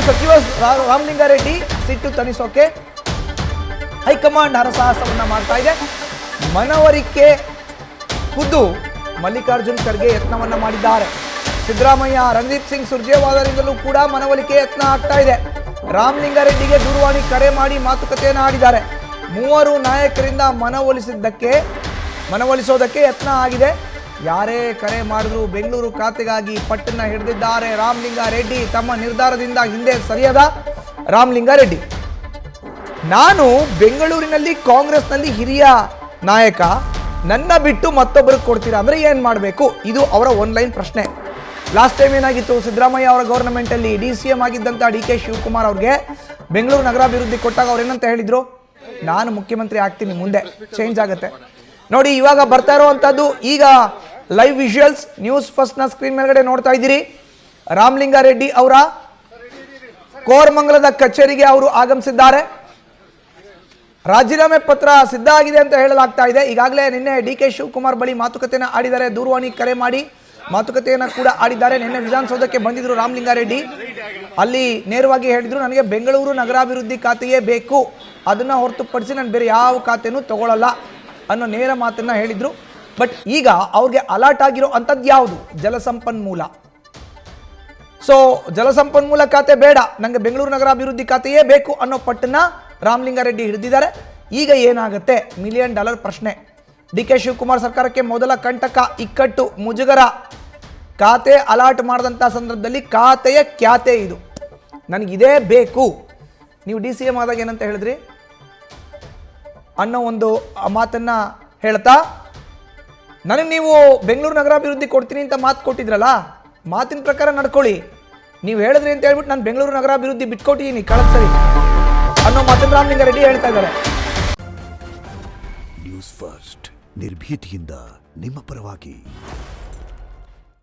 ಸಚಿವ ರಾಮಲಿಂಗಾರೆಡ್ಡಿ ಸಿಟ್ಟು ತಣಿಸೋಕೆ ಹೈಕಮಾಂಡ್ ಹರಸಾಹಸವನ್ನ ಮಾಡ್ತಾ ಇದೆ. ಮನವರಿಕೆ ಖುದ್ದು ಮಲ್ಲಿಕಾರ್ಜುನ್ ಖರ್ಗೆ ಯತ್ನವನ್ನ ಮಾಡಿದ್ದಾರೆ. ಸಿದ್ದರಾಮಯ್ಯ, ರಣದೀಪ್ ಸಿಂಗ್ ಸುರ್ಜೇವಾಲರಿಂದಲೂ ಕೂಡ ಮನವೊಲಿಕೆ ಯತ್ನ ಆಗ್ತಾ ಇದೆ. ರಾಮಲಿಂಗಾರೆಡ್ಡಿಗೆ ದೂರವಾಣಿ ಕರೆ ಮಾಡಿ ಮಾತುಕತೆಯನ್ನು ಆಡಿದ್ದಾರೆ. ಮೂವರು ನಾಯಕರಿಂದ ಮನವೊಲಿಸೋದಕ್ಕೆ ಯತ್ನ ಆಗಿದೆ. ಯಾರೇ ಕರೆ ಮಾಡಿದ್ರು ಬೆಂಗಳೂರು ಖಾತೆಗಾಗಿ ಪಟ್ಟನ್ನ ಹಿಡಿದಿದ್ದಾರೆ ರಾಮಲಿಂಗಾರೆಡ್ಡಿ. ತಮ್ಮ ನಿರ್ಧಾರದಿಂದ ಹಿಂದೆ ಸರಿಯದ ರಾಮಲಿಂಗಾರೆಡ್ಡಿ. ನಾನು ಬೆಂಗಳೂರಿನಲ್ಲಿ ಕಾಂಗ್ರೆಸ್ನಲ್ಲಿ ಹಿರಿಯ ನಾಯಕ, ನನ್ನ ಬಿಟ್ಟು ಮತ್ತೊಬ್ಬರಿಗೆ ಕೊಡ್ತೀರಾ ಅಂದ್ರೆ ಏನ್ ಮಾಡಬೇಕು? ಇದು ಅವರ ಆನ್ಲೈನ್ ಪ್ರಶ್ನೆ. ಲಾಸ್ಟ್ ಟೈಮ್ ಏನಾಗಿತ್ತು, ಸಿದ್ದರಾಮಯ್ಯ ಅವರ ಗವರ್ನಮೆಂಟ್ ಅಲ್ಲಿ DCM ಆಗಿದ್ದಂತ DK ಶಿವಕುಮಾರ್ ಅವ್ರಿಗೆ ಬೆಂಗಳೂರು ನಗರಾಭಿವೃದ್ಧಿ ಕೊಟ್ಟಾಗ ಅವ್ರು ಏನಂತ ಹೇಳಿದ್ರು, ನಾನು ಮುಖ್ಯಮಂತ್ರಿ ಆಗ್ತೀನಿ, ಮುಂದೆ ಚೇಂಜ್ ಆಗುತ್ತೆ. ನೋಡಿ, ಇವಾಗ ಬರ್ತಾ ಇರುವಂತದ್ದು ಈಗ ಲೈವ್ ವಿಜುವಲ್ಸ್ ನ್ಯೂಸ್ ಫಸ್ಟ್ ನ ಸ್ಕ್ರೀನ್ ಮೇಲ್ಗಡೆ ನೋಡ್ತಾ ಇದ್ದೀರಿ. ರಾಮಲಿಂಗಾರೆಡ್ಡಿ ಅವರ ಕೋರಮಂಗಲದ ಕಚೇರಿಗೆ ಅವರು ಆಗಮಿಸಿದ್ದಾರೆ. ರಾಜೀನಾಮೆ ಪತ್ರ ಸಿದ್ಧ ಆಗಿದೆ ಅಂತ ಹೇಳಲಾಗ್ತಾ ಇದೆ. ಈಗಾಗಲೇ ನಿನ್ನೆ DK ಶಿವಕುಮಾರ್ ಬಳಿ ಮಾತುಕತೆಯನ್ನು ಆಡಿದ್ದಾರೆ. ದೂರವಾಣಿ ಕರೆ ಮಾಡಿ ಮಾತುಕತೆಯನ್ನು ಕೂಡ ಆಡಿದ್ದಾರೆ. ನಿನ್ನೆ ವಿಧಾನಸೌಧಕ್ಕೆ ಬಂದಿದ್ರು ರಾಮಲಿಂಗಾರೆಡ್ಡಿ. ಅಲ್ಲಿ ನೇರವಾಗಿ ಹೇಳಿದ್ರು, ನನಗೆ ಬೆಂಗಳೂರು ನಗರಾಭಿವೃದ್ಧಿ ಖಾತೆಯೇ ಬೇಕು, ಅದನ್ನ ಹೊರತುಪಡಿಸಿ ನಾನು ಬೇರೆ ಯಾವ ಖಾತೆನೂ ತಗೊಳ್ಳಲ್ಲ ಅನ್ನೋ ನೇರ ಮಾತನ್ನ ಹೇಳಿದ್ರು. ಬಟ್ ಈಗ ಅವ್ರಿಗೆ ಅಲರ್ಟ್ ಆಗಿರೋ ಅಂಥದ್ದು ಯಾವುದು? ಜಲಸಂಪನ್ಮೂಲ. ಸೊ ಜಲಸಂಪನ್ಮೂಲ ಖಾತೆ ಬೇಡ, ನನಗೆ ಬೆಂಗಳೂರು ನಗರಾಭಿವೃದ್ಧಿ ಖಾತೆಯೇ ಬೇಕು ಅನ್ನೋ ಪಟ್ಟನ್ನ ರಾಮಲಿಂಗಾರೆಡ್ಡಿ ಹಿಡಿದಿದ್ದಾರೆ. ಈಗ ಏನಾಗುತ್ತೆ? $1 ಮಿಲಿಯನ್ ಪ್ರಶ್ನೆ. DK ಶಿವಕುಮಾರ್ ಸರ್ಕಾರಕ್ಕೆ ಮೊದಲ ಕಂಟಕ, ಇಕ್ಕಟ್ಟು, ಮುಜುಗರ. ಖಾತೆ ಅಲಾಟ್ ಮಾಡಿದಂಥ ಸಂದರ್ಭದಲ್ಲಿ ಖಾತೆಯ ಖ್ಯಾತೆ ಇದು, ನನಗಿದೇ ಬೇಕು. ನೀವು DCM ಆದಾಗ ಏನಂತ ಹೇಳಿದ್ರಿ ಅನ್ನೋ ಒಂದು ಮಾತನ್ನ ಹೇಳ್ತಾ, ನನಗೆ ನೀವು ಬೆಂಗಳೂರು ನಗರಾಭಿವೃದ್ಧಿ ಕೊಡ್ತೀನಿ ಅಂತ ಮಾತು ಕೊಟ್ಟಿದ್ರಲ್ಲ, ಮಾತಿನ ಪ್ರಕಾರ ನಡ್ಕೊಳ್ಳಿ. ನೀವು ಹೇಳಿದ್ರಿ ಅಂತ ಹೇಳ್ಬಿಟ್ಟು ನಾನು ಬೆಂಗಳೂರು ನಗರಾಭಿವೃದ್ಧಿ ಬಿಟ್ಕೊಟ್ಟಿದ್ದೀನಿ ಕಳೆದ ಸರಿ ಅನ್ನೋ ಮಾತನ್ನು ರಾಮಲಿಂಗಾರೆಡ್ಡಿ ಹೇಳ್ತಾ ಇದ್ದಾರೆ. ನ್ಯೂಸ್ ಫಸ್ಟ್, ನಿರ್ಭೀತಿಯಿಂದ ನಿಮ್ಮ ಪರವಾಗಿ.